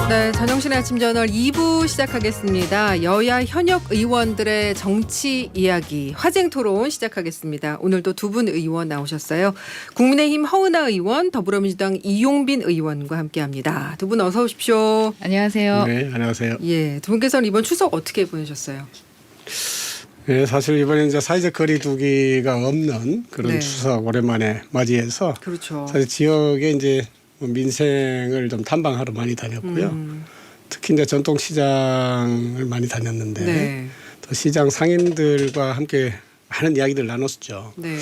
네, 전영신의 아침 저널 2부 시작하겠습니다. 여야 현역 의원들의 정치 이야기 화쟁 토론 시작하겠습니다. 오늘도 두 분 의원 나오셨어요. 국민의힘 허은하 의원, 더불어민주당 이용빈 의원과 함께합니다. 두 분 어서 오십시오. 안녕하세요. 네, 안녕하세요. 예, 두 분께서는 이번 추석 어떻게 보내셨어요? 네, 사실 이번에 이제 사회적 거리두기가 없는 그런 네. 추석 오랜만에 맞이해서 그렇죠. 사실 지역에 이제 민생을 좀 탐방하러 많이 다녔고요. 특히 이제 전통시장을 많이 다녔는데 네. 또 시장 상인들과 함께 많은 이야기들 나눴었죠. 네.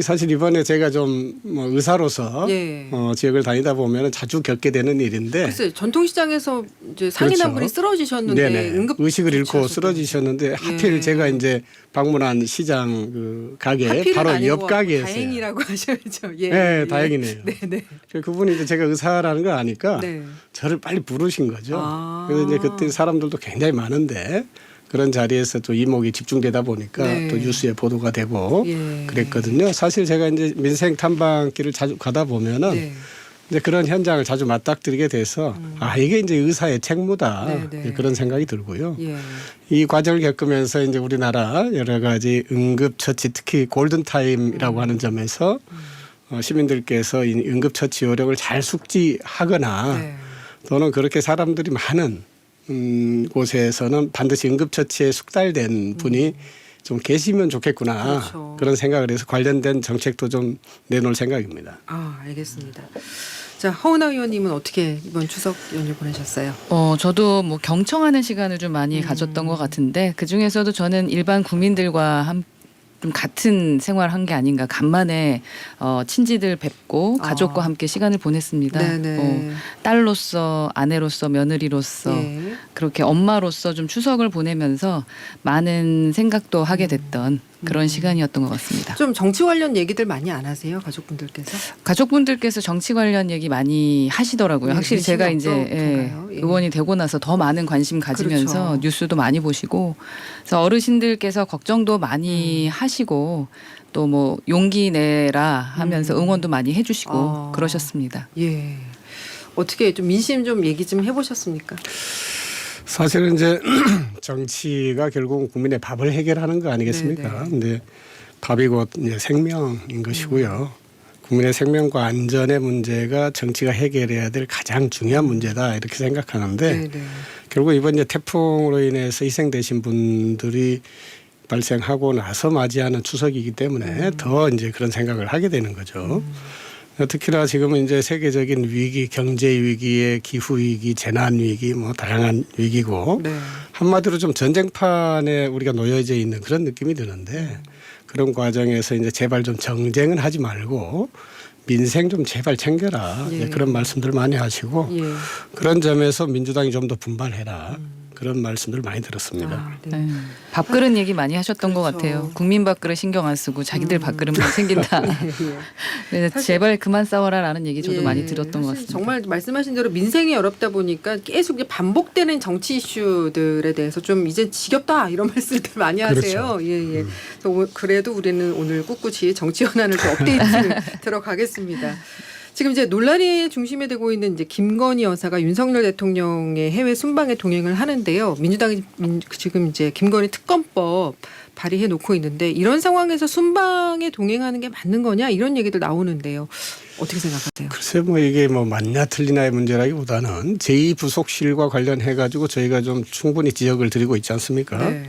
사실 이번에 제가 좀 뭐 의사로서 예. 지역을 다니다 보면 자주 겪게 되는 일인데 글쎄 전통시장에서 이제 상인 한 그렇죠. 분이 쓰러지셨는데 네네. 응급 의식을 잃고 조치하셨대요. 쓰러지셨는데 하필 예. 제가 이제 방문한 시장 그 가게 하필은 바로 아니고 옆 가게였어요. 다행이라고 하셔야죠. 예. 네, 예. 다행이네요. 네네. 그분이 이제 제가 의사라는 걸 아니까 네. 저를 빨리 부르신 거죠. 아. 그래서 이제 그때 사람들도 굉장히 많은데 그런 자리에서 또 이목이 집중되다 보니까 네. 또 뉴스에 보도가 되고 예. 그랬거든요. 사실 제가 이제 민생 탐방길을 자주 가다 보면은 네. 이제 그런 현장을 자주 맞닥뜨리게 돼서 아 이게 이제 의사의 책무다 네, 네. 그런 생각이 들고요. 예. 이 과정을 겪으면서 이제 우리나라 여러 가지 응급처치 특히 골든타임이라고 하는 점에서 시민들께서 이 응급처치 요령을 잘 숙지하거나 네. 또는 그렇게 사람들이 많은 곳에서는 반드시 응급처치에 숙달된 분이 좀 계시면 좋겠구나 그렇죠. 그런 생각을 해서 관련된 정책도 좀 내놓을 생각입니다. 아, 알겠습니다. 자, 허은하 의원님은 어떻게 이번 추석 연휴 보내셨어요? 저도 뭐 경청하는 시간을 좀 많이 가졌던 것 같은데 그 중에서도 저는 일반 국민들과 좀 같은 생활한 게 아닌가. 간만에 친지들 뵙고 가족과 함께 시간을 보냈습니다. 네네. 딸로서, 아내로서, 며느리로서 예. 그렇게 엄마로서 좀 추석을 보내면서 많은 생각도 하게 됐던 그런 시간이었던 것 같습니다. 좀 정치 관련 얘기들 많이 안 하세요, 가족분들께서? 가족분들께서 정치 관련 얘기 많이 하시더라고요. 네, 확실히 제가 관심이 이제 없던가요? 예. 의원이 되고 나서 더 많은 관심 가지면서 그렇죠. 뉴스도 많이 보시고 그래서 어르신들께서 걱정도 많이 하시고 또 뭐 용기 내라 하면서 응원도 많이 해주시고 그러셨습니다. 예. 어떻게 좀 민심 좀 얘기 좀 해보셨습니까? 사실은 이제 정치가 결국은 국민의 밥을 해결하는 거 아니겠습니까? 네네. 근데 밥이 곧 이제 생명인 것이고요. 국민의 생명과 안전의 문제가 정치가 해결해야 될 가장 중요한 문제다 이렇게 생각하는데 네네. 결국 이번 이제 태풍으로 인해서 희생되신 분들이 발생하고 나서 맞이하는 추석이기 때문에 더 이제 그런 생각을 하게 되는 거죠. 특히나 지금은 이제 세계적인 위기, 경제 위기에 기후 위기, 재난 위기, 뭐 다양한 위기고 네. 한마디로 좀 전쟁판에 우리가 놓여져 있는 그런 느낌이 드는데 그런 과정에서 이제 제발 좀 정쟁은 하지 말고 민생 좀 제발 챙겨라 예. 그런 말씀들 많이 하시고 예. 그런 점에서 민주당이 좀 더 분발해라 그런 말씀들 많이 들었습니다. 아, 네. 네. 밥그릇 얘기 많이 하셨던 것 그렇죠. 같아요. 국민 밥그릇 신경 안 쓰고 자기들 밥그릇만 챙긴다. 예. 그래서 사실- 제발 그만 싸워라라는 얘기 저도 예. 많이 들었던 것 사실 같습니다. 정말 말씀하신 대로 민생이 어렵다 보니까 계속 이제 반복되는 정치 이슈들에 대해서 좀 이제 지겹다 이런 말씀들 많이 하세요. 그렇죠. 예. 그래서 그래도 우리는 오늘 꿋꿋이 정치 현안을 좀 업데이트 들어가겠습니다. 지금 이제 논란의 중심에 되고 있는 이제 김건희 여사가 윤석열 대통령의 해외 순방에 동행을 하는데요. 민주당이 지금 이제 김건희 특검법 발의해 놓고 있는데 이런 상황에서 순방에 동행하는 게 맞는 거냐 이런 얘기도 나오는데요. 어떻게 생각하세요? 글쎄 뭐 이게 뭐 맞냐 틀리냐의 문제라기보다는 제2부속실과 관련해 가지고 저희가 좀 충분히 지적을 드리고 있지 않습니까? 네.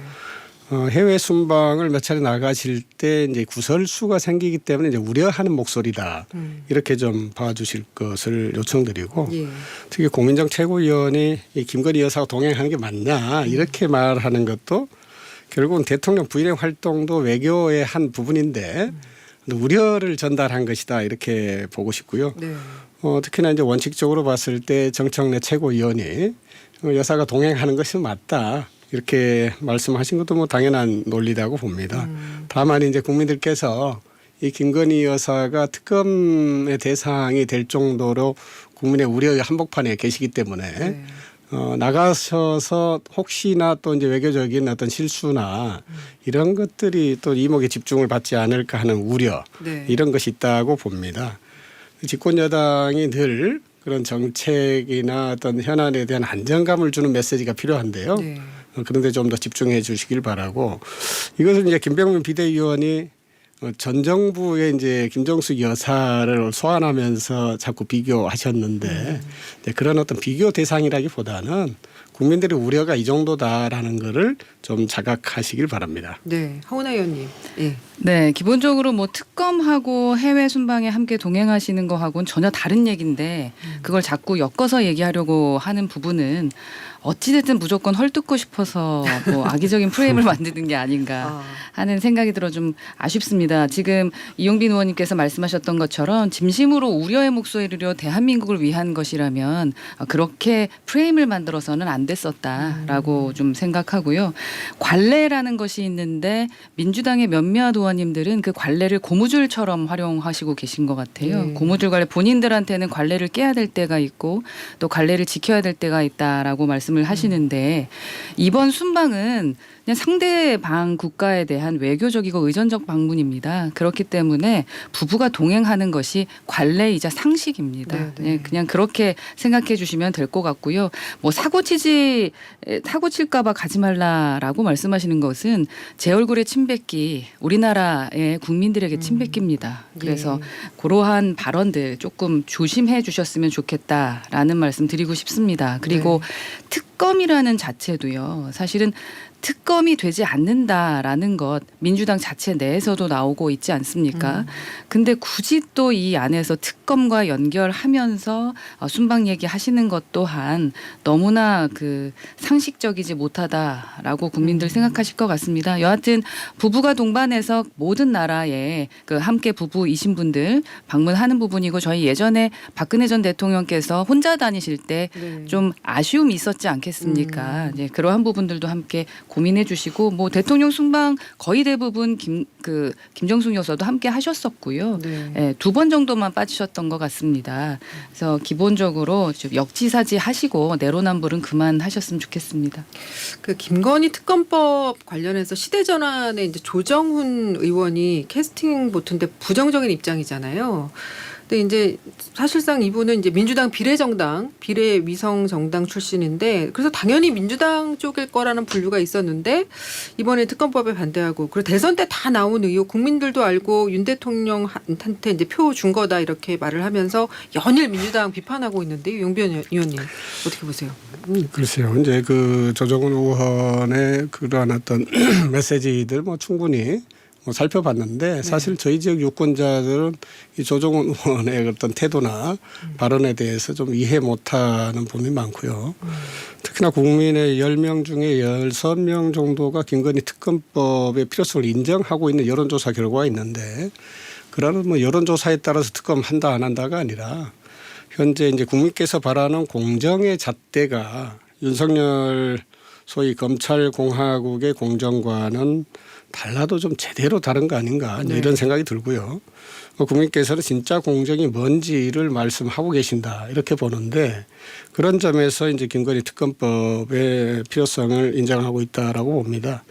해외 순방을 몇 차례 나가실 때 이제 구설수가 생기기 때문에 이제 우려하는 목소리다 이렇게 좀 봐주실 것을 요청드리고 예. 특히 공민정 최고위원이 이 김건희 여사가 동행하는 게 맞냐 이렇게 말하는 것도 결국은 대통령 부인의 활동도 외교의 한 부분인데 우려를 전달한 것이다 이렇게 보고 싶고요. 네. 특히나 이제 원칙적으로 봤을 때 정청래 최고위원이 여사가 동행하는 것이 맞다. 이렇게 말씀하신 것도 뭐 당연한 논리라고 봅니다. 다만 이제 국민들께서 이 김건희 여사가 특검의 대상이 될 정도로 국민의 우려의 한복판에 계시기 때문에 네. 나가셔서 혹시나 또 이제 외교적인 어떤 실수나 이런 것들이 또 이목에 집중을 받지 않을까 하는 우려 네. 이런 것이 있다고 봅니다. 집권 여당이 늘 그런 정책이나 어떤 현안에 대한 안정감을 주는 메시지가 필요한데요. 네. 그런데 좀 더 집중해 주시길 바라고 이것은 이제 김병민 비대위원이 전 정부의 이제 김정숙 여사를 소환하면서 자꾸 비교하셨는데 이제 그런 어떤 비교 대상이라기보다는 국민들의 우려가 이 정도다라는 거를 좀 자각하시길 바랍니다. 네. 하은하 의원님. 예. 네, 기본적으로 뭐 특검하고 해외 순방에 함께 동행하시는 거하고는 전혀 다른 얘기인데 그걸 자꾸 엮어서 얘기하려고 하는 부분은 어찌됐든 무조건 헐뜯고 싶어서 뭐 악의적인 프레임을 만드는 게 아닌가 하는 생각이 들어 좀 아쉽습니다. 지금 이용빈 의원님께서 말씀하셨던 것처럼 진심으로 우려의 목소리로 대한민국을 위한 것이라면 그렇게 프레임을 만들어서는 안 됐었다라고 좀 생각하고요. 관례라는 것이 있는데 민주당의 몇몇 의원님들은 그 관례를 고무줄처럼 활용하시고 계신 것 같아요. 고무줄 관례 본인들한테는 관례를 깨야 될 때가 있고 또 관례를 지켜야 될 때가 있다라고 말씀을 하시는데 이번 순방은 그냥 상대방 국가에 대한 외교적이고 의존적 방문입니다. 그렇기 때문에 부부가 동행하는 것이 관례이자 상식입니다. 네, 네. 네, 그냥 그렇게 생각해 주시면 될 것 같고요. 뭐 사고 칠까 봐 가지 말라라고 말씀하시는 것은 제 얼굴에 침 뱉기 우리나라의 국민들에게 침 뱉기입니다. 그래서 그러한 발언들 조금 조심해 주셨으면 좋겠다라는 말씀 드리고 싶습니다. 그리고 특검이라는 자체도요. 사실은 특검이 되지 않는다라는 것 민주당 자체 내에서도 나오고 있지 않습니까? 근데 굳이 또 이 안에서 특검과 연결하면서 순방 얘기하시는 것 또한 너무나 그 상식적이지 못하다라고 국민들 생각하실 것 같습니다. 여하튼 부부가 동반해서 모든 나라에 그 함께 부부이신 분들 방문하는 부분이고 저희 예전에 박근혜 전 대통령께서 혼자 다니실 때 좀 아쉬움이 있었지 않겠습니까? 네, 그러한 부분들도 함께 고민해 주시고 뭐 대통령 순방 거의 대부분 김정숙 여사도 함께 하셨었고요. 네, 2번 정도만 빠지셨던 것 같습니다. 그래서 기본적으로 좀 역지사지 하시고 내로남불은 그만하셨으면 좋겠습니다. 그 김건희 특검법 관련해서 시대전환에 이제 조정훈 의원이 캐스팅 보트인데 부정적인 입장이잖아요. 근데 이제 사실상 이분은 이제 민주당 비례정당, 비례위성정당 출신인데 그래서 당연히 민주당 쪽일 거라는 분류가 있었는데 이번에 특검법에 반대하고 그리고 대선 때 다 나온 의혹 국민들도 알고 윤 대통령한테 이제 표 준 거다 이렇게 말을 하면서 연일 민주당 비판하고 있는데 용변 의원님 어떻게 보세요? 글쎄요. 이제 그 조정훈 의원의 그러한 어떤 메시지들 뭐 충분히 살펴봤는데 사실 저희 지역 유권자들은 이 조정훈 의원의 어떤 태도나 발언에 대해서 좀 이해 못하는 부분이 많고요. 특히나 국민의 10명 중에 6명 정도가 김건희 특검법의 필요성을 인정하고 있는 여론조사 결과가 있는데 그러는 뭐 여론조사에 따라서 특검 한다 안 한다가 아니라 현재 이제 국민께서 바라는 공정의 잣대가 윤석열 소위 검찰공화국의 공정과는 달라도 좀 제대로 다른 거 아닌가 이런 생각이 들고요. 국민께서는 진짜 공정이 뭔지를 말씀하고 계신다 이렇게 보는데 그런 점에서 이제 김건희 특검법의 필요성을 인정하고 있다라고 봅니다.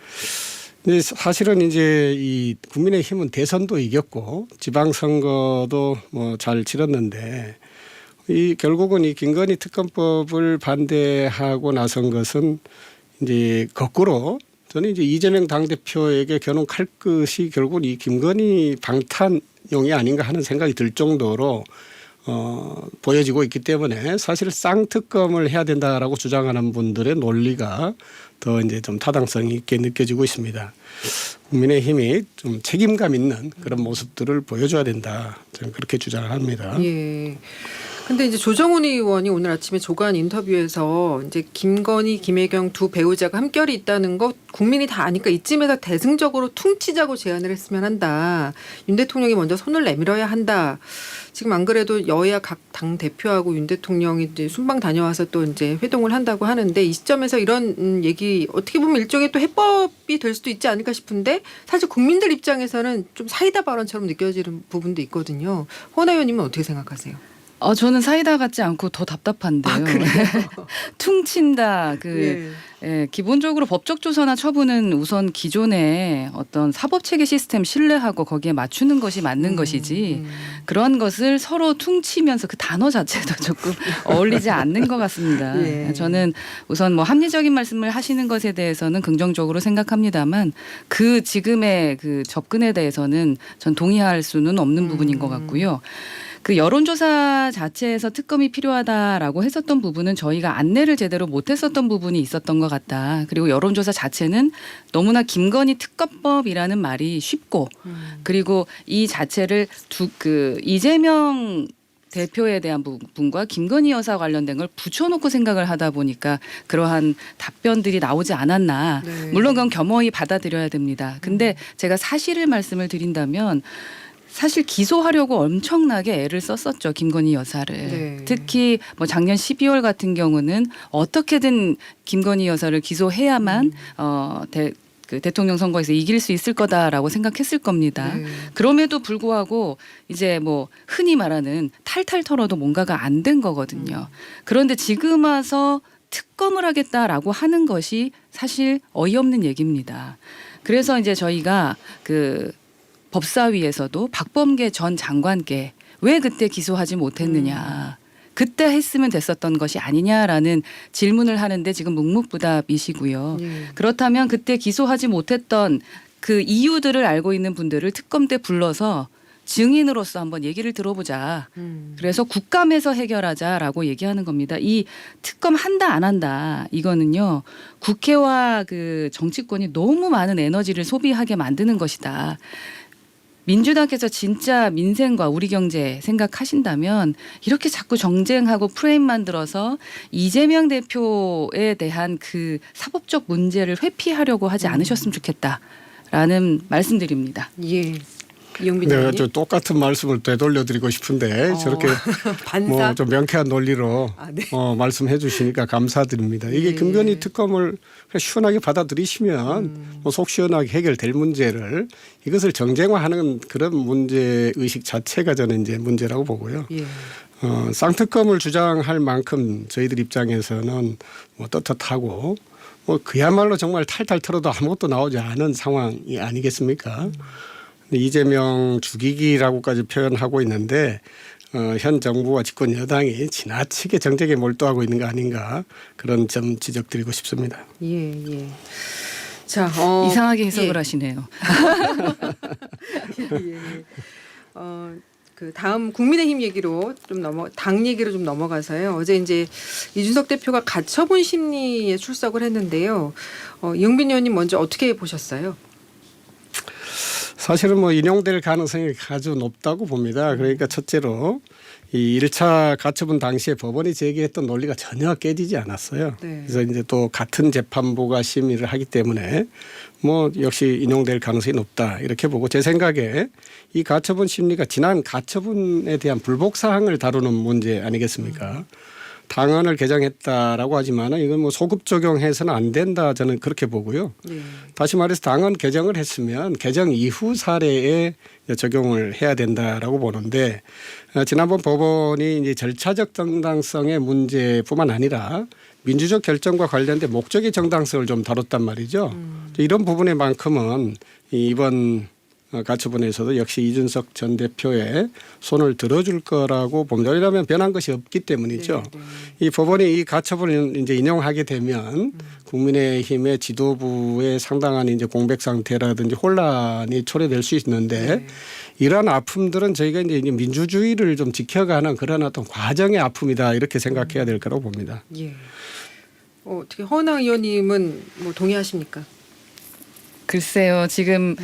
근데 사실은 이제 이 국민의힘은 대선도 이겼고 지방선거도 뭐 잘 치렀는데 이 결국은 이 김건희 특검법을 반대하고 나선 것은 이제 거꾸로 저는 이제 이재명 당대표에게 겨눈 칼끝이 결국 이 김건희 방탄용이 아닌가 하는 생각이 들 정도로 보여지고 있기 때문에 사실 쌍특검을 해야 된다라고 주장하는 분들의 논리가 더 이제 좀 타당성이 있게 느껴지고 있습니다. 국민의힘이 좀 책임감 있는 그런 모습들을 보여줘야 된다. 저는 그렇게 주장을 합니다. 예. 근데 이제 조정훈 의원이 오늘 아침에 조간 인터뷰에서 이제 김건희, 김혜경 두 배우자가 함결이 있다는 거 국민이 다 아니까 이쯤에서 대승적으로 퉁치자고 제안을 했으면 한다. 윤 대통령이 먼저 손을 내밀어야 한다. 지금 안 그래도 여야 각 당 대표하고 윤 대통령이 이제 순방 다녀와서 또 이제 회동을 한다고 하는데 이 시점에서 이런 얘기 어떻게 보면 일종의 또 해법이 될 수도 있지 않을까 싶은데 사실 국민들 입장에서는 좀 사이다 발언처럼 느껴지는 부분도 있거든요. 허나 의원님은 어떻게 생각하세요? 저는 사이다 같지 않고 더 답답한데요. 퉁친다. 기본적으로 법적 조사나 처분은 우선 기존의 어떤 사법 체계 시스템 신뢰하고 거기에 맞추는 것이 맞는 것이지 그런 것을 서로 퉁치면서 그 단어 자체도 조금 어울리지 않는 것 같습니다. 예. 저는 우선 뭐 합리적인 말씀을 하시는 것에 대해서는 긍정적으로 생각합니다만 그 지금의 그 접근에 대해서는 전 동의할 수는 없는 부분인 것 같고요. 그 여론조사 자체에서 특검이 필요하다라고 했었던 부분은 저희가 안내를 제대로 못했었던 부분이 있었던 것 같다. 그리고 여론조사 자체는 너무나 김건희 특검법이라는 말이 쉽고 그리고 이 자체를 이재명 대표에 대한 부분과 김건희 여사 관련된 걸 붙여놓고 생각을 하다 보니까 그러한 답변들이 나오지 않았나. 네. 물론 그건 겸허히 받아들여야 됩니다. 근데 제가 사실을 말씀을 드린다면 사실 기소하려고 엄청나게 애를 썼었죠. 김건희 여사를. 네. 특히 뭐 작년 12월 같은 경우는 어떻게든 김건희 여사를 기소해야만 그 대통령 선거에서 이길 수 있을 거다라고 생각했을 겁니다. 네. 그럼에도 불구하고 이제 뭐 흔히 말하는 탈탈 털어도 뭔가가 안 된 거거든요. 그런데 지금 와서 특검을 하겠다라고 하는 것이 사실 어이없는 얘기입니다. 그래서 이제 저희가 그 법사위에서도 박범계 전 장관께 왜 그때 기소하지 못했느냐. 그때 했으면 됐었던 것이 아니냐라는 질문을 하는데 지금 묵묵부답이시고요. 그렇다면 그때 기소하지 못했던 그 이유들을 알고 있는 분들을 특검 때 불러서 증인으로서 한번 얘기를 들어보자. 그래서 국감에서 해결하자라고 얘기하는 겁니다. 이 특검 한다 안 한다 이거는요. 국회와 그 정치권이 너무 많은 에너지를 소비하게 만드는 것이다. 민주당께서 진짜 민생과 우리 경제 생각하신다면 이렇게 자꾸 정쟁하고 프레임 만들어서 이재명 대표에 대한 그 사법적 문제를 회피하려고 하지 않으셨으면 좋겠다라는 말씀드립니다. 예. 이용빈 내가 의원님. 좀 똑같은 말씀을 되돌려드리고 싶은데 저렇게 반사. 뭐 좀 명쾌한 논리로 네. 말씀해 주시니까 감사드립니다. 이게 예. 김건희 특검을 시원하게 받아들이시면 뭐 속 시원하게 해결될 문제를 이것을 정쟁화하는 그런 문제 의식 자체가 저는 이제 문제라고 보고요. 예. 쌍특검을 주장할 만큼 저희들 입장에서는 뭐 떳떳하고 뭐 그야말로 정말 탈탈 털어도 아무것도 나오지 않은 상황이 아니겠습니까? 이재명 죽이기라고까지 표현하고 있는데 현 정부와 집권 여당이 지나치게 정책에 몰두하고 있는 거 아닌가 그런 점 지적드리고 싶습니다. 예. 예. 자, 이상하게 해석을 예. 하시네요. 예. 그 다음 국민의힘 얘기로 당 얘기로 좀 넘어가서요. 어제 이제 이준석 대표가 가처분 심리에 출석을 했는데요. 이용빈 의원님 먼저 어떻게 보셨어요? 사실은 뭐 인용될 가능성이 아주 높다고 봅니다. 그러니까 첫째로 이 1차 가처분 당시에 법원이 제기했던 논리가 전혀 깨지지 않았어요. 네. 그래서 이제 또 같은 재판부가 심의를 하기 때문에 뭐 역시 인용될 가능성이 높다 이렇게 보고 제 생각에 이 가처분 심리가 지난 가처분에 대한 불복 사항을 다루는 문제 아니겠습니까? 당헌을 개정했다라고 하지만 이건 뭐 소급 적용해서는 안 된다 저는 그렇게 보고요. 네. 다시 말해서 당헌 개정을 했으면 개정 이후 사례에 적용을 해야 된다라고 보는데 지난번 법원이 이제 절차적 정당성의 문제뿐만 아니라 민주적 결정과 관련된 목적의 정당성을 좀 다뤘단 말이죠. 이런 부분에만큼은 이번 가처분에서도 역시 이준석 전 대표의 손을 들어줄 거라고 봅니다. 왜냐하면 변한 것이 없기 때문이죠. 네, 네. 이 법원이 이 가처분을 이제 인용하게 되면 국민의힘의 지도부에 상당한 이제 공백 상태라든지 혼란이 초래될 수 있는데 네. 이러한 아픔들은 저희가 이제 민주주의를 좀 지켜가는 그런 어떤 과정의 아픔이다 이렇게 생각해야 될 거라고 봅니다. 예. 어떻게 허은하 의원님은 뭐 동의하십니까? 글쎄요. 지금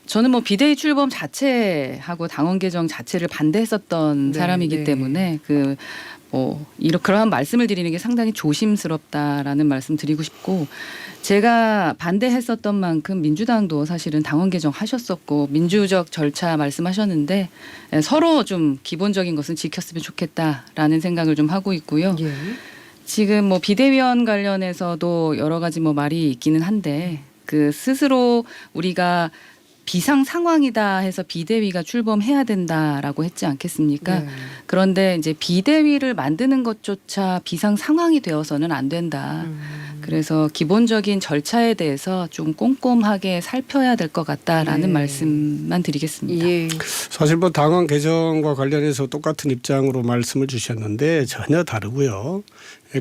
저는 뭐 비대위 출범 자체하고 당원 개정 자체를 반대했었던 네, 사람이기 네. 때문에 그런 말씀을 드리는 게 상당히 조심스럽다라는 말씀 드리고 싶고 제가 반대했었던 만큼 민주당도 사실은 당원 개정 하셨었고 민주적 절차 말씀하셨는데 서로 좀 기본적인 것은 지켰으면 좋겠다라는 생각을 좀 하고 있고요. 예. 지금 뭐 비대위원 관련해서도 여러 가지 뭐 말이 있기는 한데 그 스스로 우리가 비상 상황이다 해서 비대위가 출범해야 된다라고 했지 않겠습니까? 네. 그런데 이제 비대위를 만드는 것조차 비상 상황이 되어서는 안 된다. 그래서 기본적인 절차에 대해서 좀 꼼꼼하게 살펴야 될 것 같다라는 네. 말씀만 드리겠습니다. 예. 사실 뭐 당원 개정과 관련해서 똑같은 입장으로 말씀을 주셨는데 전혀 다르고요.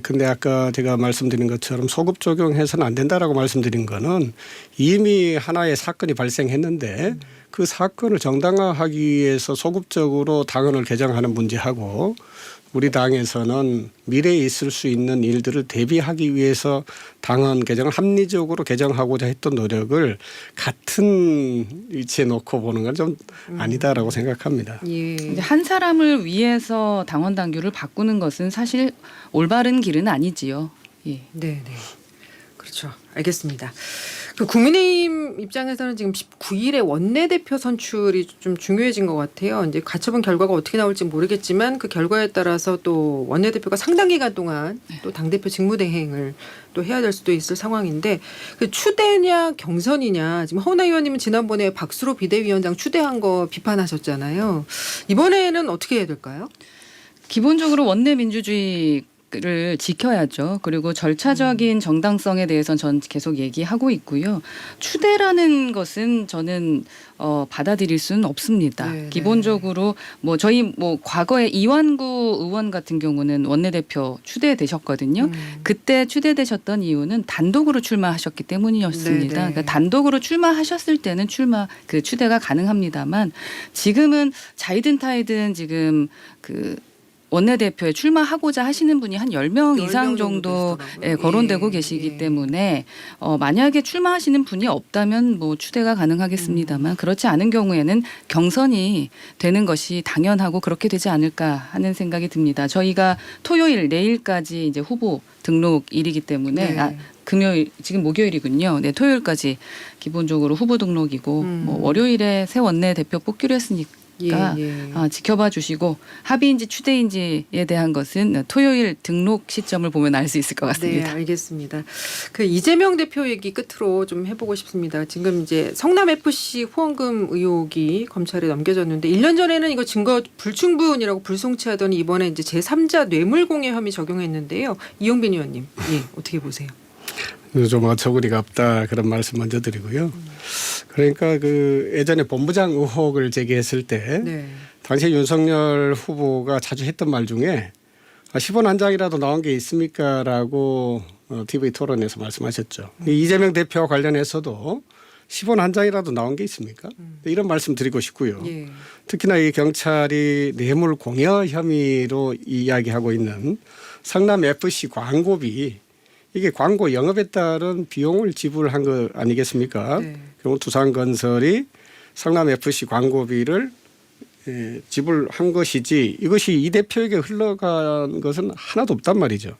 근데 아까 제가 말씀드린 것처럼 소급 적용해서는 안 된다라고 말씀드린 거는 이미 하나의 사건이 발생했는데 그 사건을 정당화하기 위해서 소급적으로 당원을 개정하는 문제하고 우리 당에서는 미래에 있을 수 있는 일들을 대비하기 위해서 당원 개정을 합리적으로 개정하고자 했던 노력을 같은 위치에 놓고 보는 건 좀 아니다라고 생각합니다. 예. 이제 한 사람을 위해서 당원 당규를 바꾸는 것은 사실 올바른 길은 아니지요. 예. 네, 네. 그렇죠. 알겠습니다. 그 국민의힘 입장에서는 지금 19일에 원내대표 선출이 좀 중요해진 것 같아요. 이제 가처분 결과가 어떻게 나올지 모르겠지만 그 결과에 따라서 또 원내대표가 상당 기간 동안 또 당대표 직무대행을 또 해야 될 수도 있을 상황인데 그 추대냐 경선이냐 지금 허은하 의원님은 지난번에 박수로 비대위원장 추대한 거 비판하셨잖아요. 이번에는 어떻게 해야 될까요? 기본적으로 원내 민주주의를 지켜야죠. 그리고 절차적인 정당성에 대해서는 전 계속 얘기하고 있고요. 추대라는 것은 저는 받아들일 수는 없습니다. 네, 기본적으로 뭐 저희 뭐 과거에 이완구 의원 같은 경우는 원내대표 추대되셨거든요. 그때 추대되셨던 이유는 단독으로 출마하셨기 때문이었습니다. 네, 네. 그러니까 단독으로 출마하셨을 때는 그 추대가 가능합니다만 지금은 자이든 타이든 지금 그 원내대표에 출마하고자 하시는 분이 한 10명 이상 정도 되시더라고요. 거론되고 예, 계시기 예. 때문에 만약에 출마하시는 분이 없다면 뭐 추대가 가능하겠습니다만 그렇지 않은 경우에는 경선이 되는 것이 당연하고 그렇게 되지 않을까 하는 생각이 듭니다. 저희가 토요일 내일까지 이제 후보 등록일이기 때문에 네. 금요일 지금 목요일이군요. 네, 토요일까지 기본적으로 후보 등록이고 뭐 월요일에 새 원내대표 뽑기로 했으니까 예, 예. 지켜봐 주시고 합의인지 추대인지에 대한 것은 토요일 등록 시점을 보면 알 수 있을 것 네, 같습니다. 알겠습니다. 그 이재명 대표 얘기 끝으로 좀 해보고 싶습니다. 지금 이제 성남 FC 후원금 의혹이 검찰에 넘겨졌는데 1년 전에는 이거 증거 불충분이라고 불송치하더니 이번에 이제 제3자 뇌물공여 혐의 적용했는데요. 이용빈 의원님, 예, 어떻게 보세요? 좀 어처구니가 없다 그런 말씀 먼저 드리고요. 그러니까 그 예전에 본부장 의혹을 제기했을 때 네. 당시 윤석열 후보가 자주 했던 말 중에 10원 한 장이라도 나온 게 있습니까라고 TV 토론에서 말씀하셨죠. 이재명 대표와 관련해서도 10원 한 장이라도 나온 게 있습니까? 이런 말씀 드리고 싶고요. 예. 특히나 이 경찰이 뇌물 공여 혐의로 이야기하고 있는 성남 FC 광고비 이게 광고 영업에 따른 비용을 지불한 거 아니겠습니까? 네. 그리고 두산건설이 성남 FC 광고비를 지불한 것이지 이것이 이 대표에게 흘러간 것은 하나도 없단 말이죠.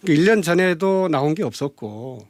1년 전에도 나온 게 없었고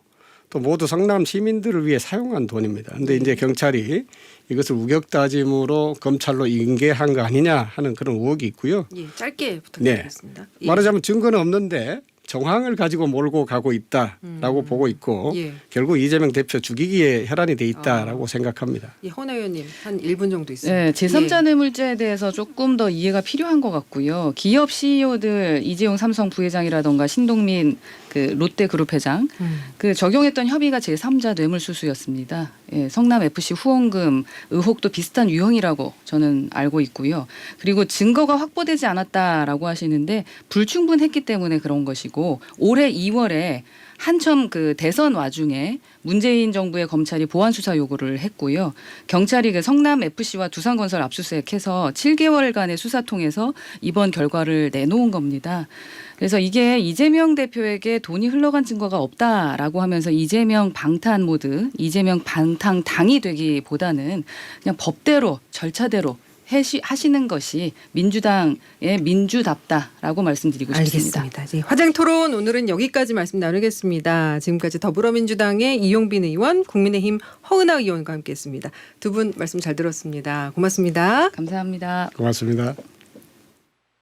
또 모두 성남 시민들을 위해 사용한 돈입니다. 그런데 이제 경찰이 이것을 우격다짐으로 검찰로 인계한 거 아니냐 하는 그런 의혹이 있고요. 예, 짧게 부탁드리겠습니다. 예. 말하자면 증거는 없는데 정황을 가지고 몰고 가고 있다라고 보고 있고 예. 결국 이재명 대표 죽이기에 혈안이 돼 있다라고 생각합니다. 예, 허은하 의원님 한 1분 정도 있습니다. 네, 제3자 예. 뇌물죄에 대해서 조금 더 이해가 필요한 것 같고요. 기업 CEO들 이재용 삼성 부회장이라던가 신동민 그 롯데그룹 회장 그 적용했던 협의가 제3자 뇌물수수였습니다. 예, 성남 FC 후원금 의혹도 비슷한 유형이라고 저는 알고 있고요. 그리고 증거가 확보되지 않았다라고 하시는데 불충분했기 때문에 그런 것이고 올해 2월에 한참 그 대선 와중에 문재인 정부의 검찰이 보안 수사 요구를 했고요. 경찰이 그 성남 FC와 두산건설 압수수색해서 7개월간의 수사 통해서 이번 결과를 내놓은 겁니다. 그래서 이게 이재명 대표에게 돈이 흘러간 증거가 없다라고 하면서 이재명 방탄 모드, 이재명 방탄당이 되기보다는 그냥 법대로 절차대로 하시는 것이 민주당의 민주답다라고 말씀드리고 싶습니다. 알겠습니다. 이제 화쟁 토론 오늘은 여기까지 말씀 나누겠습니다. 지금까지 더불어민주당의 이용빈 의원, 국민의힘 허은하 의원과 함께했습니다. 두 분 말씀 잘 들었습니다. 고맙습니다. 감사합니다. 고맙습니다.